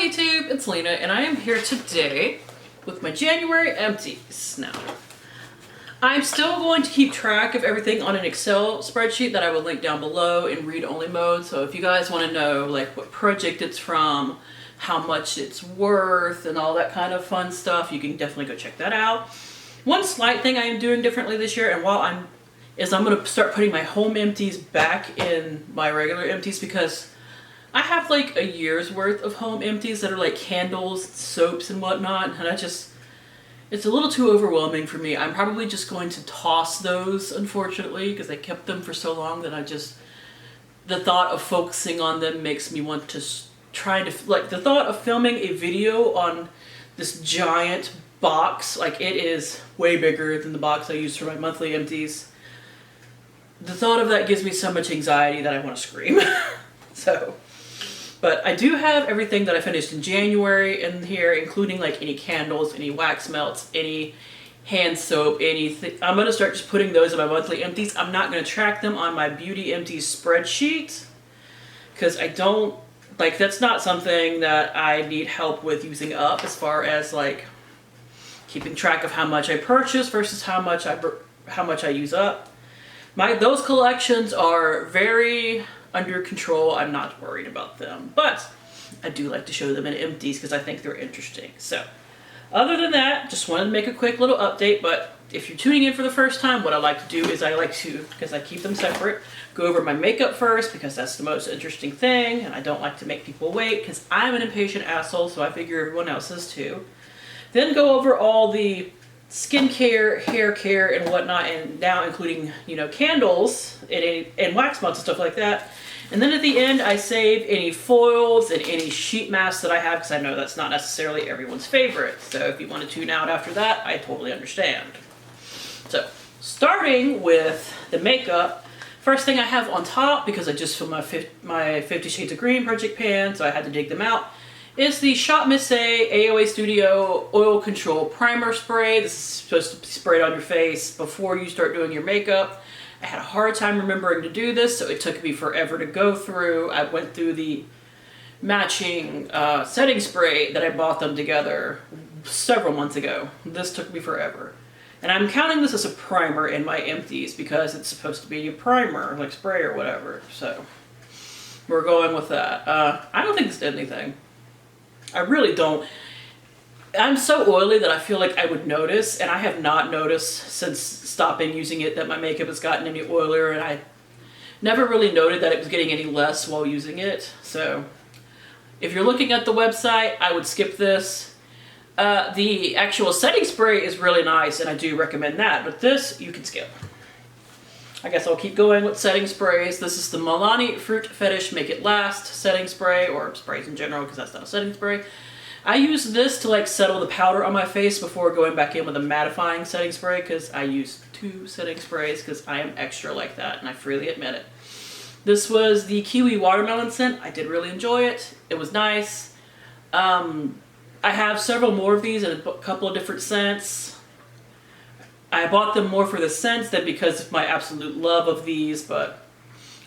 YouTube, it's Lena, and I am here today with my January empties. Now, I'm still going to keep track of everything on an Excel spreadsheet that I will link down below in read-only mode. So if you guys want to know like what project it's from, how much it's worth, and all that kind of fun stuff, you can definitely go check that out. One slight thing I am doing differently this year, and I'm going to start putting my home empties back in my regular empties, because I have like a year's worth of home empties that are like candles, soaps, and whatnot, and it's a little too overwhelming for me. I'm probably just going to toss those, unfortunately, because I kept them for so long that the thought of focusing on them makes me want to the thought of filming a video on this giant box, like it is way bigger than the box I use for my monthly empties. The thought of that gives me so much anxiety that I want to scream. But I do have everything that I finished in January in here, including like any candles, any wax melts, any hand soap, anything. I'm going to start just putting those in my monthly empties. I'm not going to track them on my beauty empties spreadsheet, because that's not something that I need help with using up, as far as like keeping track of how much I purchase versus how much I use up. Those collections are very under control. I'm not worried about them, but I do like to show them in empties because I think they're interesting. So other than that, just wanted to make a quick little update. But if you're tuning in for the first time, what I like to do is because I keep them separate, go over my makeup first, because that's the most interesting thing, and I don't like to make people wait because I'm an impatient asshole, so I figure everyone else is too. Then go over all the skincare, hair care, and whatnot, and now including, candles and wax melts and stuff like that. And then at the end, I save any foils and any sheet masks that I have, because I know that's not necessarily everyone's favorite. So if you want to tune out after that, I totally understand. So starting with the makeup, first thing I have on top, because I just filmed my 50 Shades of Green project pan, so I had to dig them out, is the Shop Miss A AOA Studio Oil Control Primer Spray. This is supposed to be sprayed on your face before you start doing your makeup. I had a hard time remembering to do this, so it took me forever to go through. I went through the matching setting spray that I bought them together several months ago. This took me forever. And I'm counting this as a primer in my empties because it's supposed to be a primer, like spray or whatever. So we're going with that. I don't think this did anything. I really don't. I'm so oily that I feel like I would notice, and I have not noticed since stopping using it that my makeup has gotten any oilier, and I never really noted that it was getting any less while using it. So if you're looking at the website, I would skip this. The actual setting spray is really nice, and I do recommend that, but this you can skip. I guess I'll keep going with setting sprays. This is the Milani Fruit Fetish Make It Last setting spray, or sprays in general, because that's not a setting spray. I use this to settle the powder on my face before going back in with a mattifying setting spray, because I use 2 setting sprays because I am extra like that, and I freely admit it. This was the Kiwi Watermelon scent. I did really enjoy it. It was nice. I have several more of these in a couple of different scents. I bought them more for the scents than because of my absolute love of these, but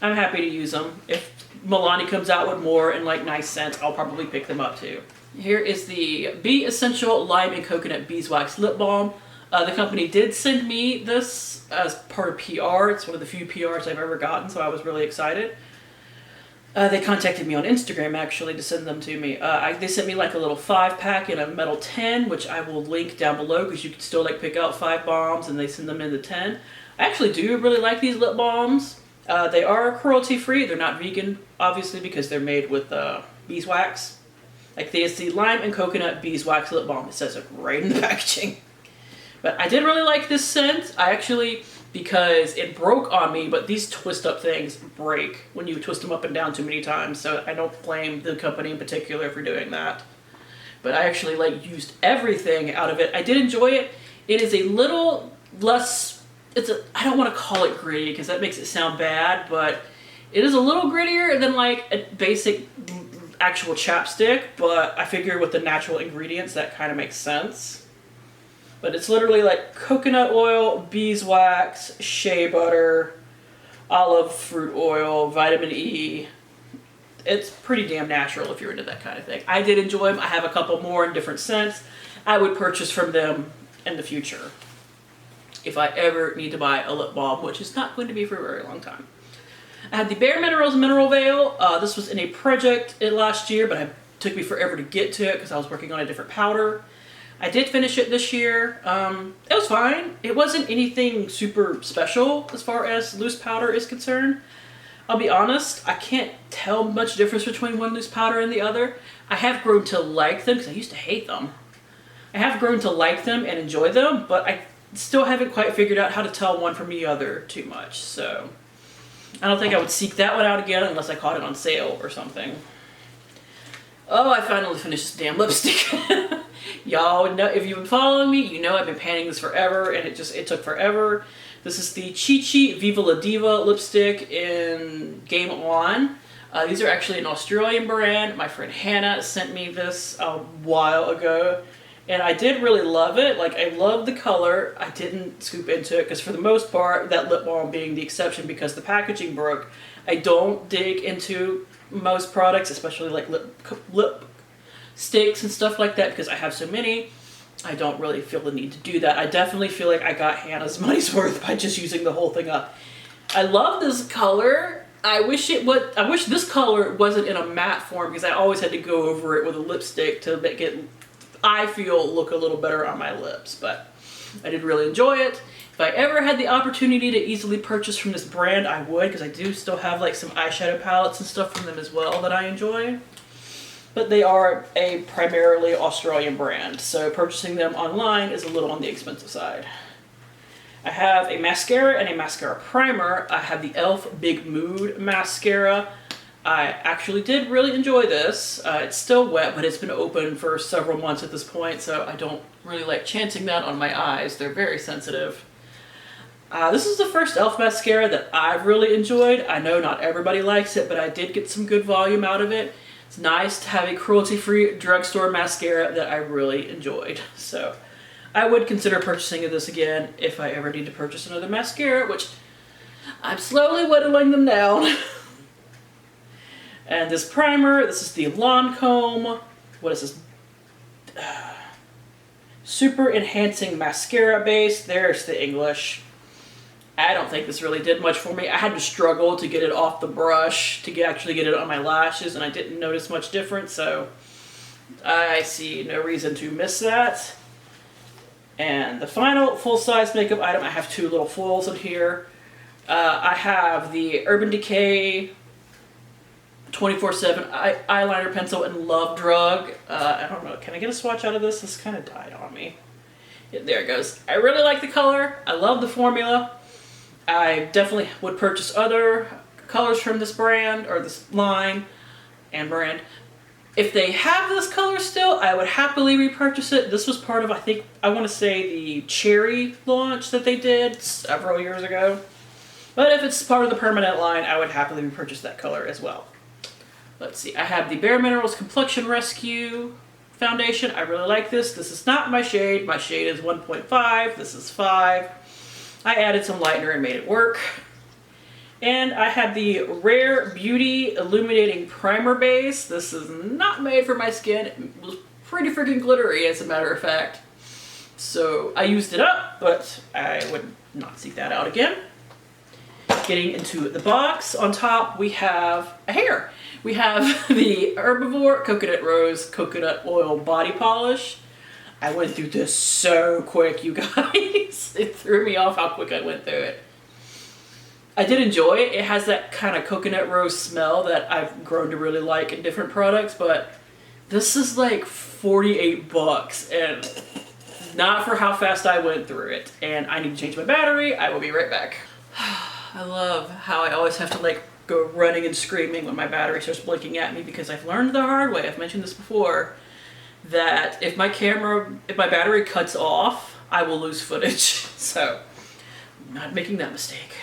I'm happy to use them. If Milani comes out with more and nice scents, I'll probably pick them up too. Here is the Be Essential Lime and Coconut Beeswax Lip Balm. The company did send me this as part of PR. It's one of the few PRs I've ever gotten, so I was really excited. They contacted me on Instagram, actually, to send them to me. They sent me a little 5-pack in a metal tin, which I will link down below, because you can still pick out 5 bombs, and they send them in the tin. I actually do really like these lip balms. They are cruelty-free. They're not vegan, obviously, because they're made with beeswax. There's the Lime and Coconut Beeswax Lip Balm. It says it right in the packaging. But I did really like this scent. Because it broke on me, but these twist-up things break when you twist them up and down too many times, so I don't blame the company in particular for doing that. But I actually used everything out of it. I did enjoy it. It is a little less, I don't want to call it gritty because that makes it sound bad, but it is a little grittier than a basic actual chapstick, but I figure with the natural ingredients that kind of makes sense. But it's literally coconut oil, beeswax, shea butter, olive fruit oil, vitamin E, it's pretty damn natural if you're into that kind of thing. I did enjoy them. I have a couple more in different scents. I would purchase from them in the future if I ever need to buy a lip balm, which is not going to be for a very long time. I had the Bare Minerals Mineral Veil. This was in a project last year, but it took me forever to get to it because I was working on a different powder. I did finish it this year. It was fine. It wasn't anything super special as far as loose powder is concerned. I'll be honest, I can't tell much difference between one loose powder and the other. I have grown to like them because I used to hate them. I have grown to like them and enjoy them, but I still haven't quite figured out how to tell one from the other too much. So I don't think I would seek that one out again unless I caught it on sale or something. Oh, I finally finished this damn lipstick. Y'all know, if you've been following me, you know I've been panning this forever, and it took forever. This is the Chi Chi Viva La Diva lipstick in Game On. These are actually an Australian brand. My friend Hannah sent me this a while ago, and I did really love it. Like, I love the color. I didn't scoop into it because for the most part, that lip balm being the exception because the packaging broke. I don't dig into most products, especially like lip sticks and stuff like that, because I have so many. I don't really feel the need to do that. I definitely feel like I got Hannah's money's worth by just using the whole thing up. I love this color. I wish this color wasn't in a matte form because I always had to go over it with a lipstick to make it, I feel, look a little better on my lips. But I did really enjoy it. If I ever had the opportunity to easily purchase from this brand, I would, because I do still have like some eyeshadow palettes and stuff from them as well that I enjoy. But they are a primarily Australian brand, so purchasing them online is a little on the expensive side. I have a mascara and a mascara primer. I have the e.l.f. Big Mood mascara. I actually did really enjoy this. It's still wet, but it's been open for several months at this point, so I don't really like chancing that on my eyes. They're very sensitive. This is the first e.l.f. mascara that I've really enjoyed. I know not everybody likes it, but I did get some good volume out of it. It's nice to have a cruelty-free drugstore mascara that I really enjoyed. So I would consider purchasing this again if I ever need to purchase another mascara, which I'm slowly whittling them down. And this primer, this is the Lancome. What is this? Super Enhancing Mascara Base. There's the English. I don't think this really did much for me. I had to struggle to get it off the brush to actually get it on my lashes, and I didn't notice much difference, so I see no reason to miss that. And the final full-size makeup item, I have two little foils in here. I have the Urban Decay 24/7 eyeliner pencil in Love Drug. I don't know, can I get a swatch out of this? This kind of died on me. Yeah, there it goes. I really like the color. I love the formula. I definitely would purchase other colors from this brand, or this line and brand. If they have this color still, I would happily repurchase it. This was part of, I want to say, the cherry launch that they did several years ago. But if it's part of the permanent line, I would happily repurchase that color as well. Let's see, I have the Bare Minerals Complexion Rescue foundation. I really like this. This is not my shade. My shade is 1.5. This is 5. I added some lightener and made it work. And I have the Rare Beauty Illuminating Primer Base. This is not made for my skin. It was pretty freaking glittery, as a matter of fact. So I used it up, but I would not seek that out again. Getting into the box, on top we have a hair. We have the Herbivore Coconut Rose Coconut Oil Body Polish. I went through this so quick, you guys. It threw me off how quick I went through it. I did enjoy it. It has that kind of coconut rose smell that I've grown to really like in different products, but this is like 48 bucks and not for how fast I went through it. And I need to change my battery. I will be right back. I love how I always have to like go running and screaming when my battery starts blinking at me, because I've learned the hard way, I've mentioned this before, that if my battery cuts off, I will lose footage. So, I'm not making that mistake.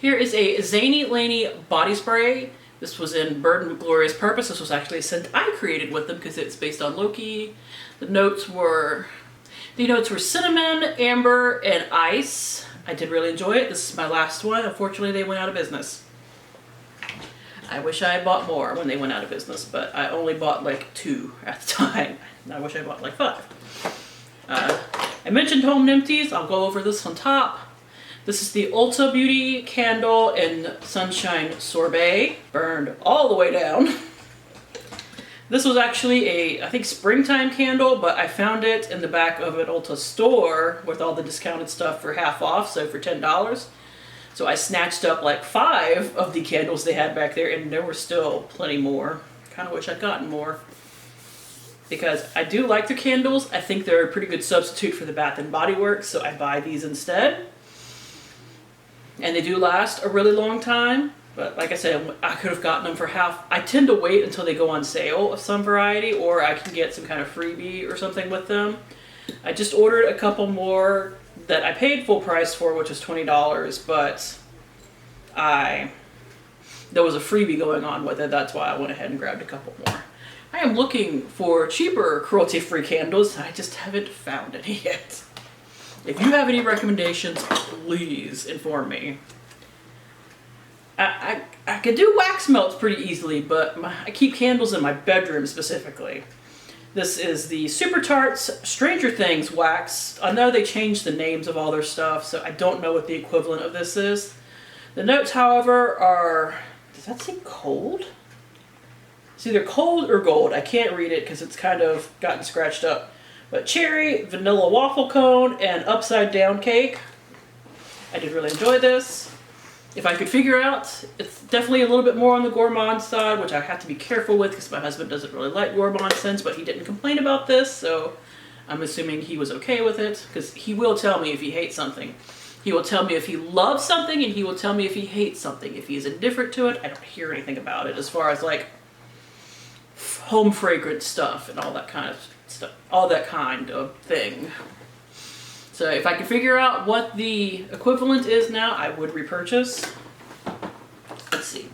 Here is a Zany Laney body spray. This was in Bird and Glorious Purpose. This was actually a scent I created with them because it's based on Loki. The notes were cinnamon, amber, and ice. I did really enjoy it. This is my last one. Unfortunately, they went out of business. I wish I had bought more when they went out of business, but I only bought like 2 at the time. I wish I bought like 5. I mentioned home empties. I'll go over this on top. This is the Ulta Beauty candle in Sunshine Sorbet, burned all the way down. This was actually a, I think, springtime candle, but I found it in the back of an Ulta store with all the discounted stuff for half off, so for $10. So I snatched up like 5 of the candles they had back there, and there were still plenty more. Kind of wish I'd gotten more. Because I do like the candles. I think they're a pretty good substitute for the Bath & Body Works, so I buy these instead. And they do last a really long time. But like I said, I could have gotten them for half. I tend to wait until they go on sale of some variety, or I can get some kind of freebie or something with them. I just ordered a couple more that I paid full price for, which was $20, but there was a freebie going on with it. That's why I went ahead and grabbed a couple more. I am looking for cheaper cruelty-free candles. I just haven't found any yet. If you have any recommendations, please inform me. I could do wax melts pretty easily, but I keep candles in my bedroom specifically. This is the Super Tarts Stranger Things wax. I know they changed the names of all their stuff, so I don't know what the equivalent of this is. The notes, however, are... Does that say cold? It's either cold or gold. I can't read it because it's kind of gotten scratched up. But cherry, vanilla waffle cone, and upside down cake. I did really enjoy this. If I could figure out, it's definitely a little bit more on the gourmand side, which I have to be careful with because my husband doesn't really like gourmand scents, but he didn't complain about this, so I'm assuming he was okay with it, because he will tell me if he hates something. He will tell me if he loves something, and he will tell me if he hates something. If he's indifferent to it, I don't hear anything about it as far as like home fragrance stuff and all that kind of stuff, all that kind of thing. So if I can figure out what the equivalent is now, I would repurchase. Let's see.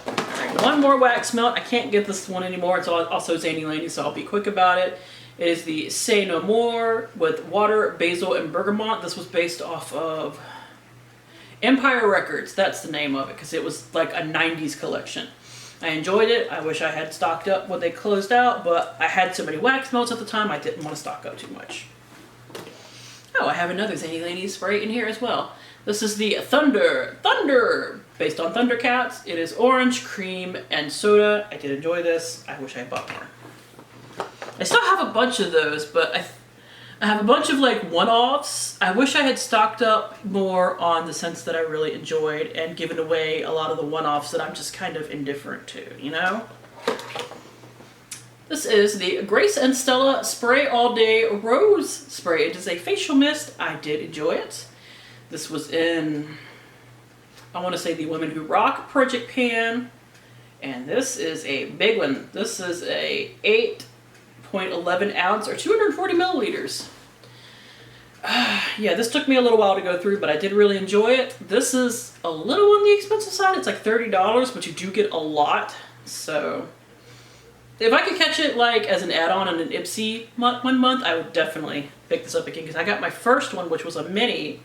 All right, one more wax melt. I can't get this one anymore. It's also zany lady, so I'll be quick about it. It is the Say No More with water, basil, and bergamot. This was based off of Empire Records. That's the name of it, because it was like a 90s collection. I enjoyed it. I wish I had stocked up when they closed out, but I had so many wax melts at the time, I didn't want to stock up too much. Oh, I have another Zany Lady spray in here as well. This is the Thunder, based on Thundercats. It is orange, cream, and soda. I did enjoy this. I wish I had bought more. I still have a bunch of those, but I have a bunch of like one-offs. I wish I had stocked up more on the scents that I really enjoyed and given away a lot of the one-offs that I'm just kind of indifferent to, you know? This is the Grace and Stella Spray All Day Rose Spray. It is a facial mist. I did enjoy it. This was in, I want to say, the Women Who Rock Project Pan. And this is a big one. This is a 8.11 ounce or 240 milliliters. Yeah, this took me a little while to go through, but I did really enjoy it. This is a little on the expensive side. It's like $30, but you do get a lot. So if I could catch it like as an add-on in an Ipsy one month, I would definitely pick this up again, because I got my first one, which was a mini,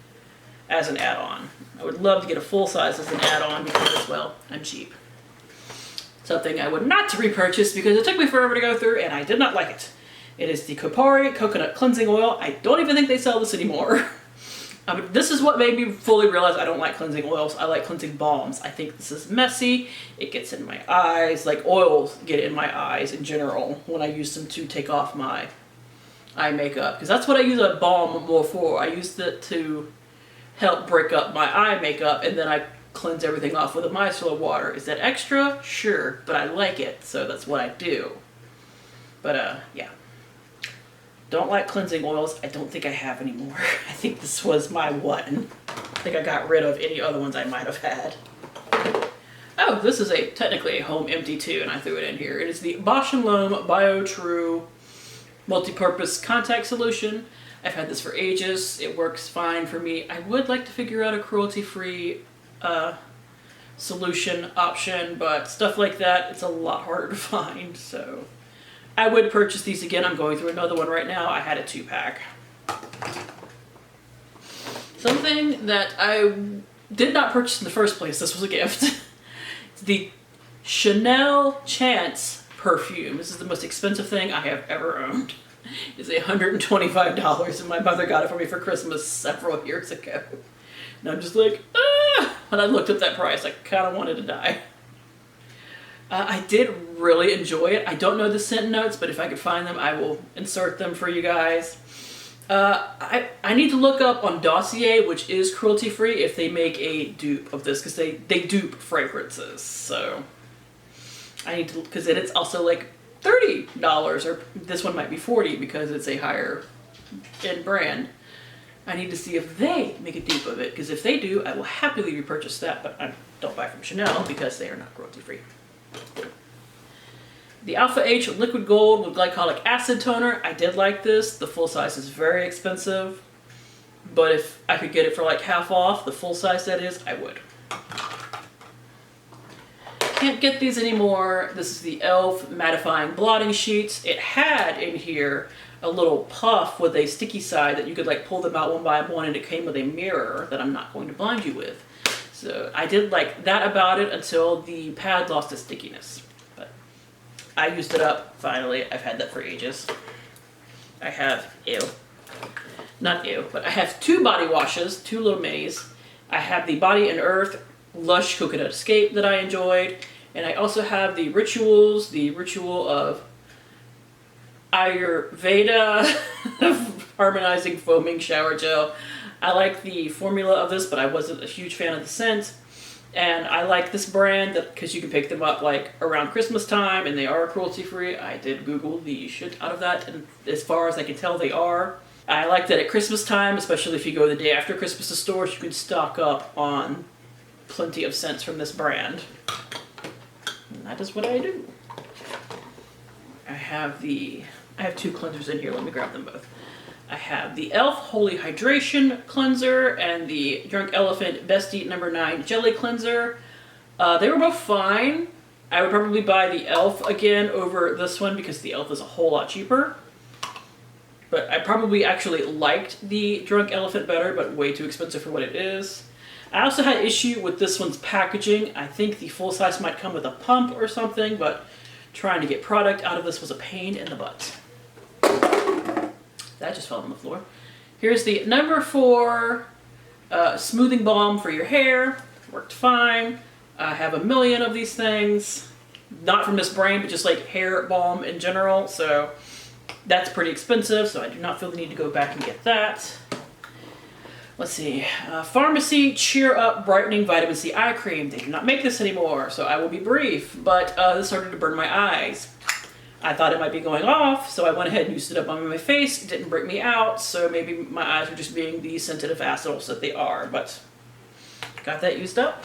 as an add-on. I would love to get a full size as an add-on because, well, I'm cheap. Something I would not repurchase because it took me forever to go through and I did not like it. It is the Kopari Coconut Cleansing Oil. I don't even think they sell this anymore. This is what made me fully realize I don't like cleansing oils. I like cleansing balms. I think this is messy. It gets in my eyes. Like oils get in my eyes in general when I use them to take off my eye makeup. Because that's what I use a balm more for. I use it to help break up my eye makeup, and then I cleanse everything off with a micellar water. Is that extra? Sure, but I like it, so that's what I do. But yeah. Don't like cleansing oils. I don't think I have anymore. I think this was my one. I think I got rid of any other ones I might have had. Oh, this is technically a home empty too, and I threw it in here. It is the Bosch & Lomb Bio True Multi-Purpose Contact Solution. I've had this for ages. It works fine for me. I would like to figure out a cruelty-free solution option, but stuff like that, it's a lot harder to find, so I would purchase these again. I'm going through another one right now. I had a 2-pack. Something that I did not purchase in the first place. This was a gift. It's the Chanel Chance perfume. This is the most expensive thing I have ever owned. It's $125, and my mother got it for me for Christmas several years ago. And I'm just like, ah! When I looked at that price, I kind of wanted to die. I did really enjoy it. I don't know the scent notes, but if I could find them, I will insert them for you guys. I need to look up on Dossier, which is cruelty-free, if they make a dupe of this, because they dupe fragrances. So I need to, because then it's also like $30, or this one might be $40 because it's a higher end brand. I need to see if they make a dupe of it, because if they do, I will happily repurchase that, but I don't buy from Chanel because they are not cruelty-free. The Alpha H Liquid Gold with Glycolic Acid Toner. I did like this. The full size is very expensive, but if I could get it for like half off, the full size that is, I would. Can't get these anymore. This is the e.l.f. Mattifying Blotting Sheets. It had in here a little puff with a sticky side that you could like pull them out one by one, and it came with a mirror that I'm not going to blind you with. So I did like that about it until the pad lost its stickiness. But I used it up finally. I've had that for ages. I have, not but I have 2 body washes, 2 little minis. I have the Body and Earth Lush Coconut Escape that I enjoyed. And I also have the Rituals, the Ritual of Ayurveda Harmonizing Foaming Shower Gel. I like the formula of this, but I wasn't a huge fan of the scent. And I like this brand because you can pick them up like around Christmas time, and they are cruelty-free. I did Google the shit out of that, and as far as I can tell, they are. I like that at Christmas time, especially if you go the day after Christmas to stores, you can stock up on plenty of scents from this brand. And that is what I do. I have 2 cleansers in here. Let me grab them both. I have the e.l.f. Holy Hydration Cleanser and the Drunk Elephant Bestie No. 9 Jelly Cleanser. They were both fine. I would probably buy the e.l.f. again over this one because the e.l.f. is a whole lot cheaper. But I probably actually liked the Drunk Elephant better, but way too expensive for what it is. I also had issue with this one's packaging. I think the full size might come with a pump or something, but trying to get product out of this was a pain in the butt. That just fell on the floor. Here's the No. 4 smoothing balm for your hair. Worked fine. I have a million of these things. Not from this brand, but just like hair balm in general. So that's pretty expensive, so I do not feel the need to go back and get that. Let's see. Pharmacy Cheer Up Brightening Vitamin C Eye Cream. They do not make this anymore, so I will be brief. But this started to burn my eyes. I thought it might be going off, so I went ahead and used it up on my face. It didn't break me out, so maybe my eyes are just being the sensitive assholes that they are, but got that used up.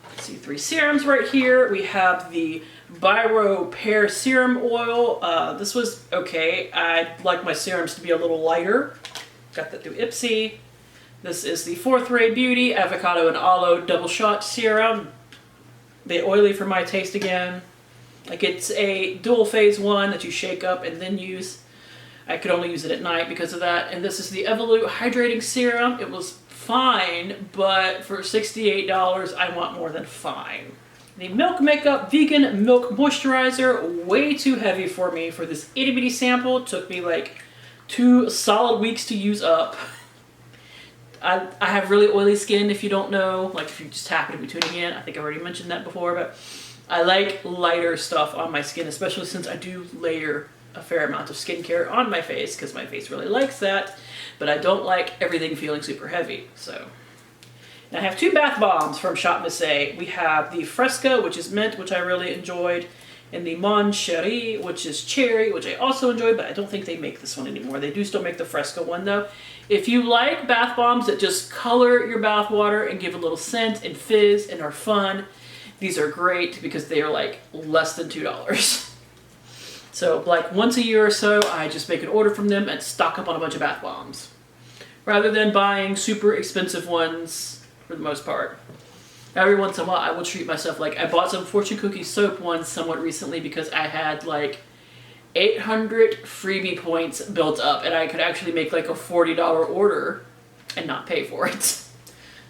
Let's see, 3 serums right here. We have the Biro Pear Serum Oil. This was okay. I'd like my serums to be a little lighter. Got that through Ipsy. This is the 4th Ray Beauty Avocado and Aloe Double Shot Serum. They oily for my taste again. Like, it's a dual phase one that you shake up and then use. I could only use it at night because of that. And this is the Evolute Hydrating Serum. It was fine, but for $68, I want more than fine. The Milk Makeup Vegan Milk Moisturizer, way too heavy for me for this itty bitty sample. It took me like 2 solid weeks to use up. I have really oily skin, if you don't know, like if you just happen to be tuning in. I think I've already mentioned that before, but I like lighter stuff on my skin, especially since I do layer a fair amount of skincare on my face, because my face really likes that, but I don't like everything feeling super heavy, so. And I have 2 bath bombs from Shop Miss A. We have the Fresca, which is mint, which I really enjoyed, and the Mon Cherie, which is cherry, which I also enjoyed, but I don't think they make this one anymore. They do still make the Fresca one, though. If you like bath bombs that just color your bath water and give a little scent and fizz and are fun, these are great because they are like less than $2. So like once a year or so, I just make an order from them and stock up on a bunch of bath bombs, rather than buying super expensive ones for the most part. Every once in a while, I will treat myself. Like, I bought some Fortune Cookie soap once somewhat recently because I had like 800 freebie points built up, and I could actually make like a $40 order and not pay for it.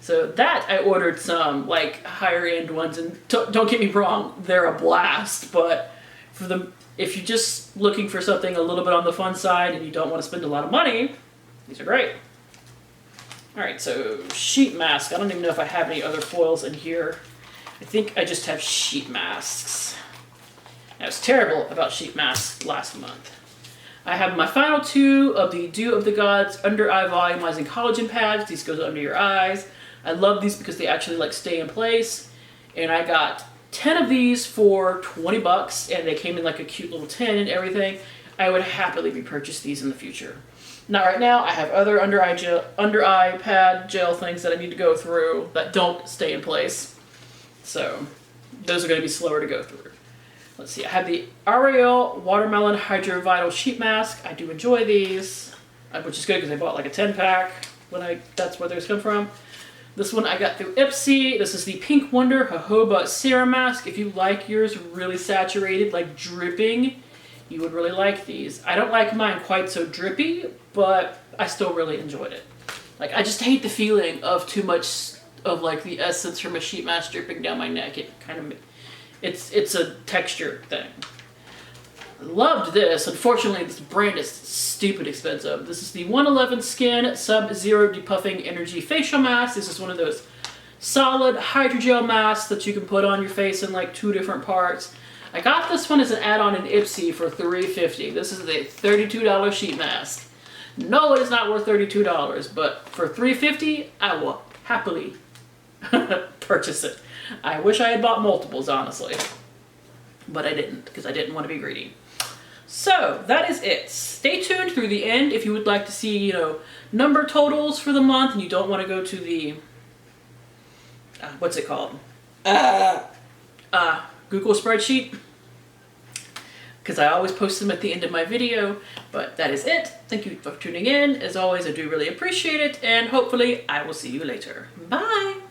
So that I ordered some like higher end ones, and don't get me wrong, they're a blast. But if you're just looking for something a little bit on the fun side and you don't want to spend a lot of money, these are great. All right, so sheet mask. I don't even know if I have any other foils in here. I think I just have sheet masks. I was terrible about sheet masks last month. I have my final 2 of the Dew of the Gods Under Eye Volumizing Collagen Pads. These go under your eyes. I love these because they actually like stay in place. And I got 10 of these for 20 bucks, and they came in like a cute little tin and everything. I would happily repurchase these in the future. Not right now. I have other under eye pad gel things that I need to go through that don't stay in place. So those are going to be slower to go through. Let's see. I have the Ariel Watermelon Hydro Vital Sheet Mask. I do enjoy these, which is good because I bought like a 10-pack that's where those come from. This one I got through Ipsy. This is the Pink Wonder Jojoba Serum Mask. If you like yours really saturated, like dripping, you would really like these. I don't like mine quite so drippy, but I still really enjoyed it. Like, I just hate the feeling of too much of like the essence from a sheet mask dripping down my neck. It kind of, it's a texture thing. Loved this. Unfortunately, this brand is stupid expensive. This is the 111 Skin Sub-Zero Depuffing Energy Facial Mask. This is one of those solid hydrogel masks that you can put on your face in like 2 different parts. I got this one as an add-on in Ipsy for $3.50. This is a $32 sheet mask. No, it is not worth $32, but for $3.50, I will happily purchase it. I wish I had bought multiples, honestly, but I didn't because I didn't want to be greedy. So that is it. Stay tuned through the end if you would like to see, number totals for the month and you don't want to go to the, what's it called? Google spreadsheet, because I always post them at the end of my video. But that is it. Thank you for tuning in. As always, I do really appreciate it, and hopefully I will see you later. Bye!